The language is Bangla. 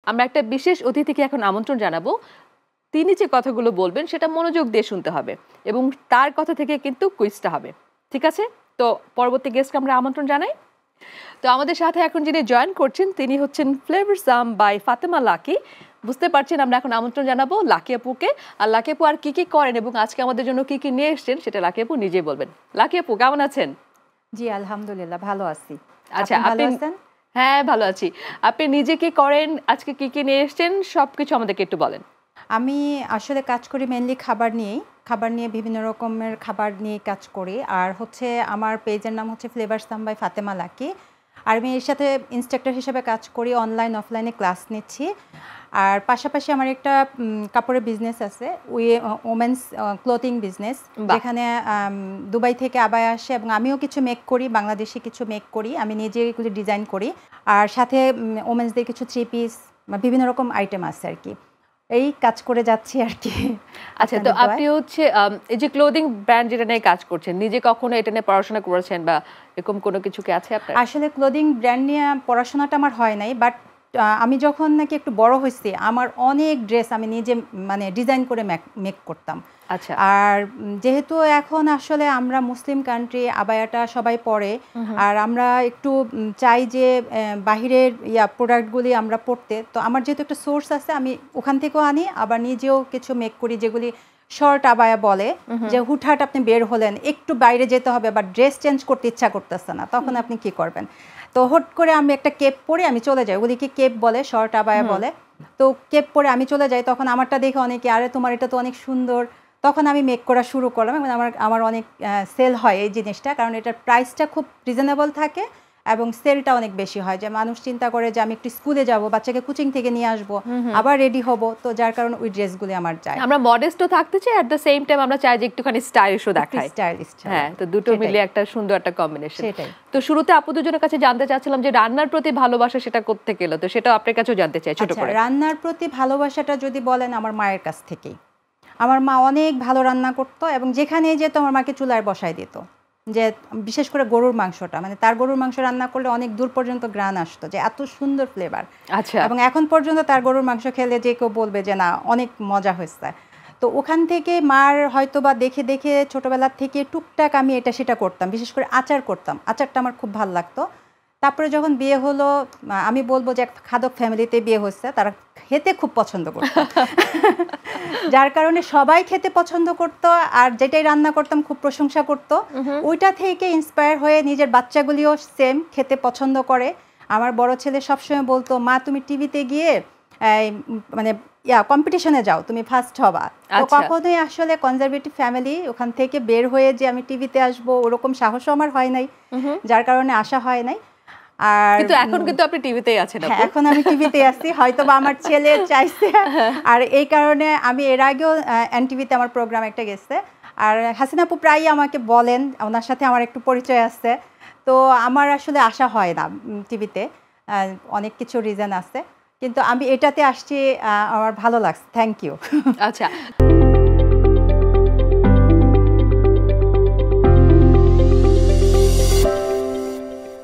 আমরা একটা বিশেষ অতিথিকে এখন আমন্ত্রণ জানাবো। তিনি যে কথাগুলো বলবেন সেটা মনোযোগ দিয়ে শুনতে হবে এবং তার কথা থেকে কিন্তু কুইজটা হবে, ঠিক আছে? তো পরবর্তী গেস্টকে আমরা আমন্ত্রণ জানাই। তো আমাদের সাথে এখন যিনি জয়েন করছেন তিনি হচ্ছেন ফ্লেভারসাম বাই ফাতেমা লাকি। বুঝতে পারছেন আমরা এখন আমন্ত্রণ জানাবো লাকি আপুকে। আর লাকি আপু আর কি কি করেন এবং আজকে আমাদের জন্য কি কি নিয়ে এসেছেন সেটা লাকি আপু নিজেই বলবেন। লাকি আপু কেমন আছেন? জি আলহামদুলিল্লাহ ভালো আছি। আচ্ছা, আপনি? হ্যাঁ ভালো আছি। আপনি নিজে কি করেন, আজকে কি কি নিয়ে এসেছেন, সবকিছু আমাদেরকে একটু বলেন। আমি আসলে কাজ করি মেইনলি খাবার নিয়ে বিভিন্ন রকমের খাবার নিয়ে কাজ করি। আর হচ্ছে আমার পেজের নাম হচ্ছে ফ্লেভারসাম বাই ফাতেমা লাকি। আর আমি এর সাথে ইনস্ট্রাক্টর হিসেবে কাজ করি, অনলাইন অফলাইনে ক্লাস নিচ্ছি। আর পাশাপাশি আমার একটা কাপড়ের বিজনেস আছে, ওমেন্স ক্লোথিং বিজনেস, যেখানে দুবাই থেকে আবায়া আসে এবং আমিও কিছু মেক করি, বাংলাদেশি কিছু মেক করি, আমি নিজে এগুলো ডিজাইন করি। আর সাথে ওমেন্সদের কিছু 3 পিস বিভিন্ন রকম আইটেম আছে আর কি, এই কাজ করে যাচ্ছি আর কি। আচ্ছা, তো আপনি হচ্ছে এই যে ক্লোদিং ব্র্যান্ড যেটা নিয়ে কাজ করছেন, নিজে কখনো এটা নিয়ে পড়াশোনা করেছেন বা এরকম কোনো কিছু কি আছে আপনার? আসলে ক্লোদিং ব্র্যান্ড নিয়ে পড়াশোনাটা আমার হয় নাই, বাট আমি যখন নাকি একটু বড় হয়েছি আমার অনেক ড্রেস আমি নিজে মানে ডিজাইন করে মেক করতাম। আচ্ছা। আর যেহেতু এখন আসলে আমরা মুসলিম কান্ট্রি, আবায়াটা সবাই পরে, আর আমরা একটু চাই যে বাহিরের প্রোডাক্টগুলি আমরা পড়তে, তো আমার যেহেতু একটা সোর্স আছে আমি ওখান থেকেও আনি, আবার নিজেও কিছু মেক করি যেগুলি শর্ট আবায়া বলে, যে হুটহাট আপনি বের হলেন, একটু বাইরে যেতে হবে বা ড্রেস চেঞ্জ করতে ইচ্ছা করতেছে না, তখন আপনি কি করবেন? তো হট করে আমি একটা কেপ পরে আমি চলে যাই, ওগুলিকে কেপ বলে, শর্ট আবায়া বলে। তো কেপ পরে আমি চলে যাই, তখন আমারটা দেখে অনেকে আরে তোমার এটা তো অনেক সুন্দর, তখন আমি মেক করা শুরু করলাম এবং আমার অনেক সেল হয় এই জিনিসটা, কারণ এটার প্রাইসটা খুব রিজনেবল থাকে এবং সেলটা অনেক বেশি হয়, যে মানুষ চিন্তা করে যে আমি একটু স্কুলে যাব, বাচ্চাকে কোচিং থেকে নিয়ে আসবো, আবার রেডি হব, তো যার কারণে ওই ড্রেসগুলি আমার যায়। আমরা মডেস্টও থাকতে চাই, এট দ্য সেম টাইম আমরা চাই যে একটুখানি স্টাইলিশও দেখাই। স্টাইলিশ, হ্যাঁ, তো দুটো মিলে একটা সুন্দর একটা কম্বিনেশন। তো শুরুতে আপু দুজনের কাছে জানতে চাচ্ছিলাম যে রান্নার প্রতি ভালোবাসা সেটা করতে গেল, তো সেটা আপনার কাছেও জানতে চাই ছোট করে। রান্নার প্রতি ভালোবাসাটা যদি বলেন, আমার মায়ের কাছ থেকেই। আমার মা অনেক ভালো রান্না করতো এবং যেখানে যেত আমার মাকে চুলায় বসায় দিত, যে বিশেষ করে গরুর মাংসটা, মানে তার গরুর মাংস রান্না করলে অনেক দূর পর্যন্ত ঘ্রাণ আসতো, যে এত সুন্দর ফ্লেভার। আচ্ছা। এবং এখন পর্যন্ত তার গরুর মাংস খেলে যে কেউ বলবে যে না অনেক মজা হয়েছে। তো ওখান থেকে মার হয়তো বা দেখে দেখে ছোটোবেলার থেকে টুকটাক আমি এটা সেটা করতাম, বিশেষ করে আচার করতাম, আচারটা আমার খুব ভালো লাগতো। তারপরে যখন বিয়ে হলো, আমি বলবো যে খাদক ফ্যামিলিতে বিয়ে হচ্ছে, তারা খেতে খুব পছন্দ করত, যার কারণে সবাই খেতে পছন্দ করত, আর যেটাই রান্না করতাম খুব প্রশংসা করত। ওইটা থেকে ইন্সপায়ার হয়ে নিজের বাচ্চাগুলিও সেম খেতে পছন্দ করে। আমার বড় ছেলে সবসময় বলতো, মা তুমি টিভিতে গিয়ে মানে কম্পিটিশনে যাও, তুমি ফার্স্ট হবা। তো কখনোই আসলে কনজারভেটিভ ফ্যামিলি, ওখান থেকে বের হয়ে যে আমি টিভিতে আসবো ওরকম সাহসও আমার হয় নাই, যার কারণে আসা হয় নাই। আর কিন্তু এখন কিন্তু আপনি টিভিতেই আছেন। হ্যাঁ, এখন আমি টিভিতে আছি, হয়তো বা আমার ছেলে চাইছে, আর এই কারণে আমি এর আগেও এনটিভিতে আমার প্রোগ্রাম একটা গেছে। আর হাসিনা আপু প্রায়ই আমাকে বলেন, ওনার সাথে আমার একটু পরিচয় আছে, তো আমার আসলে আসা হয় না টিভিতে, অনেক কিছু রিজন আছে, কিন্তু আমি এটাতে আসছি, আমার ভালো লাগছে। Thank you. আচ্ছা।